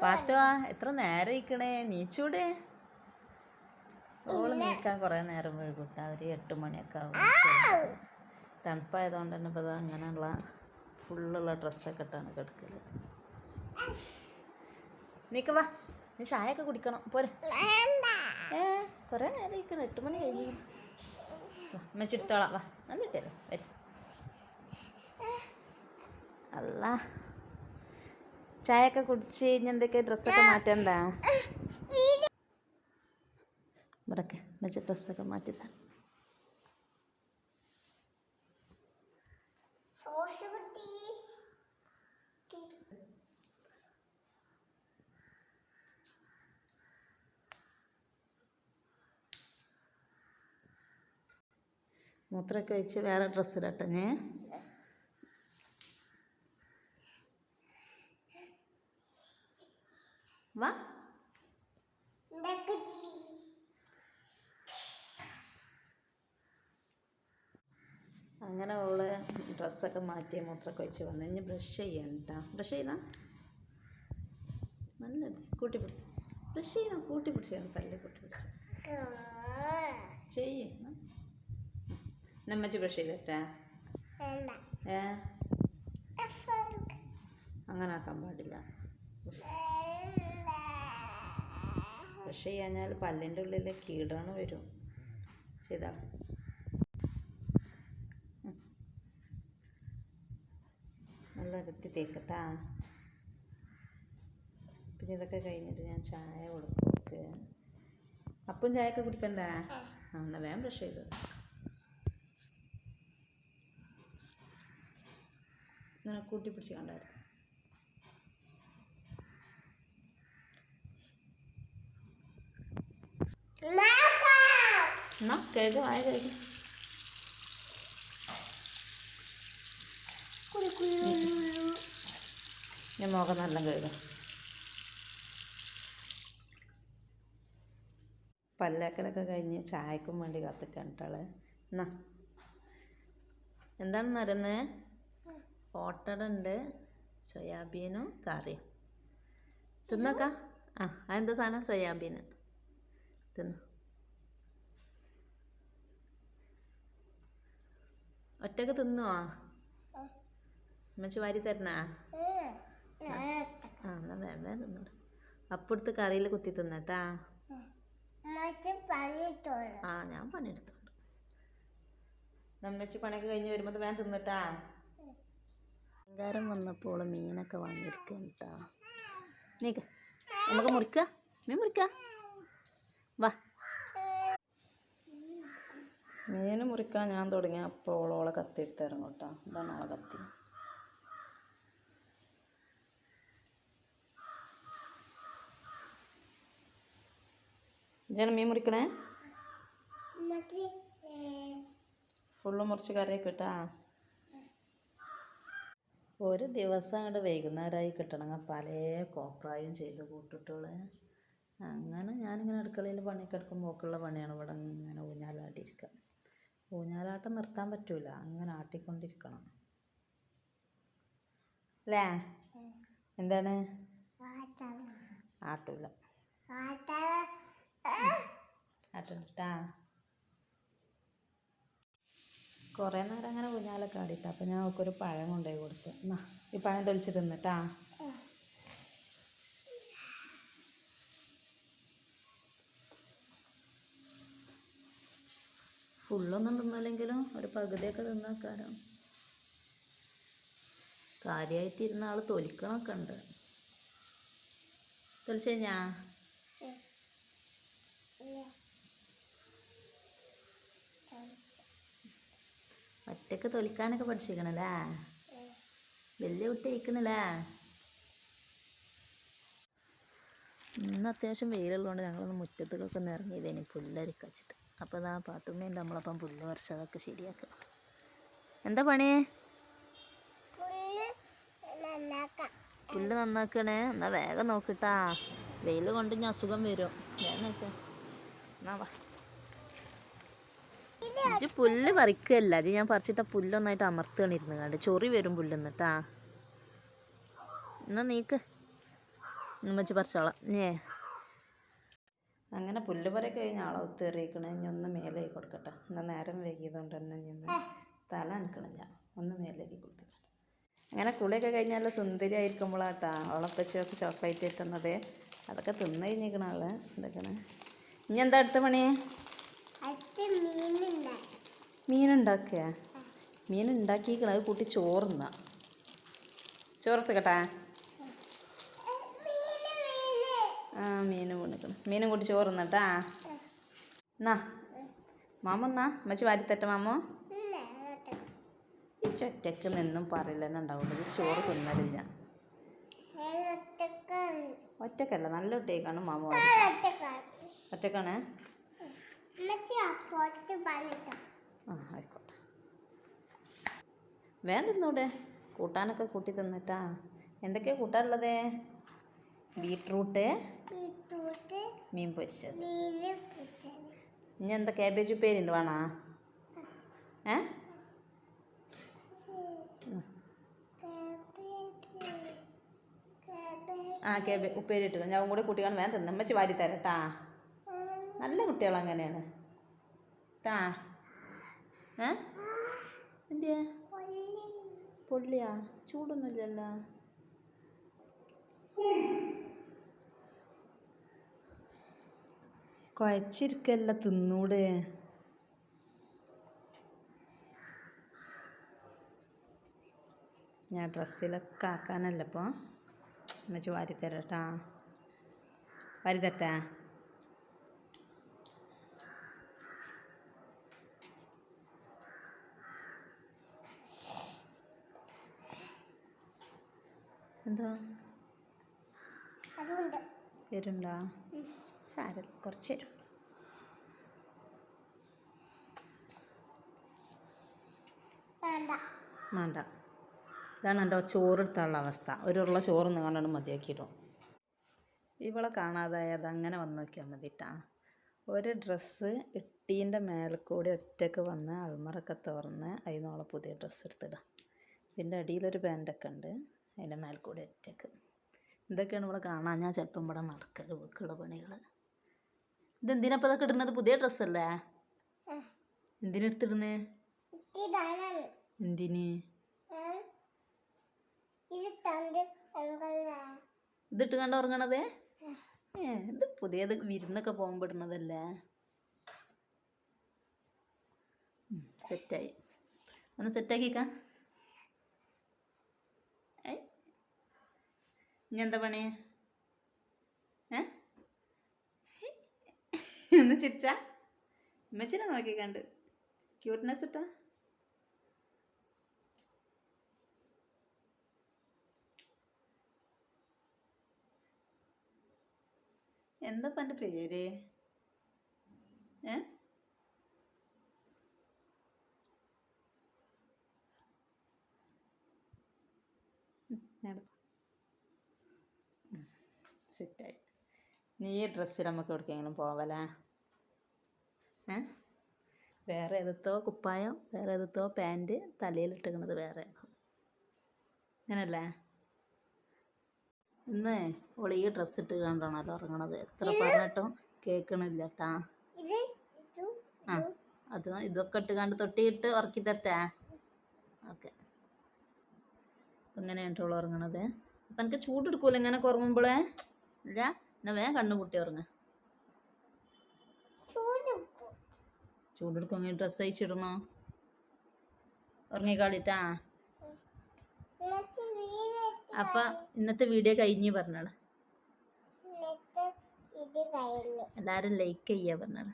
പാത്തുവാ എത്ര നേരം ഇരിക്കണേ നീച്ചൂടെ? ഓള് നീക്കാൻ കുറേ നേരം പോയി കൂട്ടാ. ഒരു 8 മണിയൊക്കെ ആവും. തണുപ്പായതുകൊണ്ട് തന്നെ ഇപ്പോൾ അങ്ങനെയുള്ള ഫുള്ളുള്ള ഡ്രസ്സൊക്കെ ഇട്ടാണ് കിടക്കല്. നീക്ക് വാ, നീ ചായയൊക്കെ കുടിക്കണം പോരെ. കുറേ നേരം ഇരിക്കണം, 8 മണി കഴിഞ്ഞു. മെച്ചെടുത്തോളാം വാ, നല്ലിട്ടല്ലോ വരും. അല്ല ചായയൊക്കെ കുടിച്ച് ഇനി എന്തൊക്കെ ഡ്രസ്സൊക്കെ മാറ്റണ്ട? ഇവിടൊക്കെ മെച്ച ഡ്രസ്സൊക്കെ മാറ്റി തരാം. മൂത്രമൊക്കെ വെച്ച് വേറെ ഡ്രസ്സ് ഇടട്ടെ ഞാൻ. വാ അങ്ങനെ ഉള്ള ഡ്രസ്സൊക്കെ മാറ്റി മൂത്രമൊക്കെ വെച്ച് വന്ന് ഇനി ബ്രഷ് ചെയ്യണം കേട്ടോ. ബ്രഷ് ചെയ്യുന്ന നല്ലത് കൂട്ടിപ്പിടി. ബ്രഷ് ചെയ്യണം, കൂട്ടിപ്പിടിച്ചാണ് പല്ല് കൂട്ടിപ്പിടിച്ച് ചെയ്യേ. നമ്മച്ച് ബ്രഷ് ചെയ്തട്ടാ? അങ്ങനെ ആക്കാൻ പാടില്ല. ബ്രഷ് ചെയ്യാഞ്ഞാൽ പല്ലിൻ്റെ ഉള്ളിൽ കീടാണ് വരും. ചെയ്താ നല്ല വൃത്തി തേക്കട്ടാ. പിന്നെ ഇതൊക്കെ കഴിഞ്ഞിട്ട് ഞാൻ ചായ കൊടുക്കുക. അപ്പം ചായയൊക്കെ കുടിക്കണ്ടേ? എന്നാൽ വേഗം ബ്രഷ് ചെയ്തു. ഇങ്ങനെ കൂട്ടി പിടിച്ച് കണ്ടായിരുന്നു. എന്നാ കഴുക, വായ കഴുകി. ഞാൻ മുഖം നല്ല കഴുകാം. പല്ലേക്കലൊക്കെ കഴിഞ്ഞ് ചായക്കും വേണ്ടി കാത്തിക്കാണിട്ടാളെ. എന്നാ എന്താണെന്ന് അറിയുന്നത്? ഓട്ടട ഉണ്ട്, സോയാബീനും കറിയും. തിന്നോക്ക. അതെന്താ സാധനം? സോയാബീന്. തിന്നു. ഒറ്റക്ക് തിന്നുവോ? അമ്മച്ചി വാരി തരണാ? എന്നാൽ വേറെ തിന്നോളൂ. അപ്പുറത്ത് കറിയിൽ കുത്തി തിന്നട്ടാ. ഞാൻ പണിയെടുത്തോണ്ട്. നമ്മച്ചി പണിയൊക്കെ കഴിഞ്ഞ് വരുമ്പോൾ വേഗം തിന്നിട്ടാ. അലങ്കാരം വന്നപ്പോൾ മീനൊക്കെ വാങ്ങിയിരിക്കും കേട്ടാ. നീക്ക് നമുക്ക് മുറിക്കാം, മീൻ മുറിക്കാം. വാ, മീൻ മുറിക്കാൻ ഞാൻ തുടങ്ങിയ അപ്പോൾ ഓളെ കത്തി എടുത്തിറങ്ങും കേട്ടോ. ഇതാണ് ഓളെ കത്തി. ഇതാണ് മീൻ മുറിക്കണേ. ഫുള്ള് മുറിച്ച് കറിയൊക്കെ ഇട്ടാ. ഒരു ദിവസം അങ്ങോട്ട് വൈകുന്നേരമായി കിട്ടണമെങ്കിൽ പല കോപ്രായും ചെയ്ത് കൂട്ടിട്ടുള്ളേ. അങ്ങനെ ഞാനിങ്ങനെ അടുക്കളയിൽ പണിയൊക്കെ എടുക്കുമ്പോൾ ഒക്കെയുള്ള പണിയാണ് ഇവിടെ ഇങ്ങനെ ഊഞ്ഞാലാട്ടിയിരിക്കുക. ഊഞ്ഞാലാട്ടം നിർത്താൻ പറ്റൂല, അങ്ങനെ ആട്ടിക്കൊണ്ടിരിക്കണം അല്ലേ? എന്താണ്? ആട്ടൂല, ആട്ടണ്ടാ. കുറേ നേരം അങ്ങനെ ഊഞ്ഞാലൊക്കെ ആടിയിട്ട് അപ്പം ഞാൻ അവൾക്കൊരു പഴം കൊണ്ടുപോയി കൊടുത്തു. എന്നാ ഈ പഴം തൊലിച്ച് തിന്നിട്ടാ. ഫുള്ളൊന്നും തിന്നില്ലെങ്കിലും ഒരു പകുതിയൊക്കെ തിന്നാക്കാരോ. കാര്യമായിട്ടിരുന്ന ആൾ തൊലിക്കണമൊക്കെ ഉണ്ട്. തൊലിച്ച് കഴിഞ്ഞാ? ഒറ്റക്ക് തൊലിക്കാനൊക്കെ പഠിച്ചിരിക്കണല്ലേ? വലിയ കുട്ടി കഴിക്കണല്ലേ? ഇന്ന് അത്യാവശ്യം വെയിലുള്ളതുകൊണ്ട് ഞങ്ങളൊന്ന് മുറ്റത്തേക്കൊക്കെ ഒന്ന് ഇറങ്ങിയതേനി പുല്ലരിക്ക വെച്ചിട്ട്. അപ്പോൾ അതാ പാത്തുമ്മയുണ്ട് നമ്മളപ്പം പുല്ല് പറിച്ചതൊക്കെ ശരിയാക്കുക. എന്താ പണി? പുല്ല് നന്നാക്കണേ. എന്നാൽ വേഗം നോക്കിട്ടാ, വെയിൽ കൊണ്ട് ഞാൻ അസുഖം വരും. വേഗം നോക്ക. എന്നാ വാ, ഇജ്ജ് പുല്ല് പറിക്കുകയല്ല, അത് ഞാൻ പറിച്ചിട്ട പുല്ലൊന്നായിട്ട് അമർത്തണിരുന്നു കണ്ട് ചൊറി വരും പുല്ലെന്നിട്ടാ. എന്നാ നീക്ക്. വെച്ച് പറിച്ചോളാം അങ്ങനെ പുല്ലുപറയൊക്കെ കഴിഞ്ഞ് ആളെ ഒത്തേറിയിക്കണേ ഇനി ഒന്ന് മേലേക്ക് കൊടുക്കട്ടെ. എന്നാൽ നേരം വൈകിയതുകൊണ്ട് തന്നെ ഇന്ന് തല അനക്കണില്ല. ഒന്ന് മേലേക്ക് കൊടുക്കട്ടെ. അങ്ങനെ കുളിയൊക്കെ കഴിഞ്ഞാൽ സുന്ദരി ആയിരിക്കുമ്പോഴാട്ടാ ഓളപ്പച്ചൊക്കെ ചോക്ലേറ്റ് കിട്ടുന്നത്. അതൊക്കെ തിന്നു കഴിഞ്ഞിരിക്കണ ആള്. എന്തൊക്കെയാണ് ഇനി എന്താ അടുത്ത പണി? മീനുണ്ടാക്കുക. മീനുണ്ടാക്കിയിരിക്കണ അത് കൂട്ടി ചോറുന്ന. ചോറത്ത് കേട്ടാ. ആ മീനും കൊണ്ടിരിക്കണം. മീനും കൂട്ടി ചോറുന്നട്ടാ. എന്നാ മാമ എന്നാ അമ്മച്ചി വാരിത്തട്ടെ മാമോ. ഈ ചൊറ്റക്ക് നിന്നും പറയില്ല തന്നെ ഉണ്ടാവുള്ളൂ. ഇത് ചോറ് തിന്നലില്ല. ഒറ്റക്കല്ല നല്ല ഒറ്റയ്ക്കാണ് മാമ. ഒറ്റക്കാണ്. ആ ആയിക്കോട്ടെ. വേഗം തിന്നൂടെ. കൂട്ടാനൊക്കെ കൂട്ടി തിന്നിട്ടാ. എന്തൊക്കെയാ കൂട്ടാനുള്ളത്? ബീട്രൂട്ട്, മീൻ പൊരിച്ചത്. ഇനി എന്താ കാബേജ് ഉപ്പേരി ഉണ്ട് വേണോ? ആ ഉപ്പേരി ഇട്ട് ഞാൻ കൂടെ കുട്ടികൾ വേഗം തിന്നു. അമ്മച്ചി വാരി തരട്ടാ. നല്ല കുട്ടികൾ അങ്ങനെയാണ് ട്ടാ. എന്തിയാ പൊള്ളിയാ? ചൂടൊന്നുമില്ലല്ലോ. കുഴച്ചിരിക്കല്ല, തിന്നൂടെ. ഞാൻ ഡ്രസ്സിലൊക്കെ ആക്കാനല്ല ഇപ്പോൾ. അമ്മച്ചി വാരി തരട്ടാ. വാരി തരട്ടെ. എന്താ എരുണ്ടാ? സാരല്ല, കുറച്ച് എരുണ്ട്. വേണ്ട. ഇതാണ് എൻ്റെ ചോറെടുത്താനുള്ള അവസ്ഥ. ഒരു ഉരുള ചോറ് നിങ്ങാണ്ടാണ് മതിയാക്കിയിടും. ഇവളെ കാണാതായത് അങ്ങനെ വന്ന് നോക്കിയാൽ മതിട്ടാ. ഒരു ഡ്രസ്സ് ഇട്ടീൻ്റെ മേൽക്കൂടി ഒറ്റക്ക് വന്ന് അൾമറൊക്കെ തുറന്ന് അതിനോളെ പുതിയ ഡ്രസ്സ് എടുത്തിടാം. ഇതിൻ്റെ അടിയിലൊരു പാൻറ്റൊക്കെ ഉണ്ട്. അതിൻ്റെ മേൽക്കൂടി ഒറ്റക്ക്. ഇതൊക്കെയാണ് ഇവിടെ കാണാൻ. ഞാൻ ചിലപ്പം ഇവിടെ നടക്കൽ വീക്കുള്ള പണികൾ. ഇതെന്തിനപ്പം ഇതൊക്കെ ഇടുന്നത്? പുതിയ ഡ്രസ്സല്ലേ? എന്തിനെടുത്തിടുന്നേ? എന്തിന്? ഇതിട്ട് കണ്ട് ഉറങ്ങണത്? ഇത് പുതിയത് വിരുന്നൊക്കെ പോകുമ്പോൾ ഇടുന്നതല്ലേ. സെറ്റായി. ഒന്ന് സെറ്റാക്കിക്കാ. ഇനി എന്താ പണി? ഒന്ന് ചിരിച്ചാ. ഉമ്മച്ചിനെ നോക്കിക്കണ്ട് ക്യൂട്ട്നെസ് ഇട്ടാ. എന്താ എൻ്റെ പേര്? സെറ്റായി. നീ ഈ ഡ്രസ്സിൽ നമുക്ക് എവിടേക്കെങ്കിലും പോവല്ലേ? വേറെ ഏതത്തോ കുപ്പായം, വേറെ ഏതത്തോ പാൻറ്റ്, തലയിലിട്ടിരിക്കണത് വേറെ. അങ്ങനല്ലേ? ഇന്ന് ഓൾ ഈ ഡ്രസ്സ് ഇട്ട് കണ്ടാണല്ലോ ഉറങ്ങണത്. എത്ര പറഞ്ഞിട്ടും കേൾക്കണില്ല കേട്ടാ. ആ അത് ഇതൊക്കെ ഇട്ട് കണ്ട് തൊട്ടിയിട്ട് ഉറക്കി തരട്ടെ. ഓക്കെ. ഇങ്ങനെയാണ് ഓൾ ഉറങ്ങണത്. അപ്പം എനിക്ക് ചൂടെടുക്കൂല ഇങ്ങനെ ഉറങ്ങുമ്പോഴേ. ഇല്ല എന്നാൽ വേഗം കണ്ണു പൊട്ടി ഉറങ്ങ. ചൂടെടുക്കും. അങ്ങനെ ഡ്രസ്സ് അയച്ചിടണോ? ഉറങ്ങിക്കാളിട്ടാ. അപ്പം ഇന്നത്തെ വീഡിയോ കഴിഞ്ഞ് പറഞ്ഞാണ്. എല്ലാവരും ലൈക്ക് ചെയ്യാ പറഞ്ഞാണ്.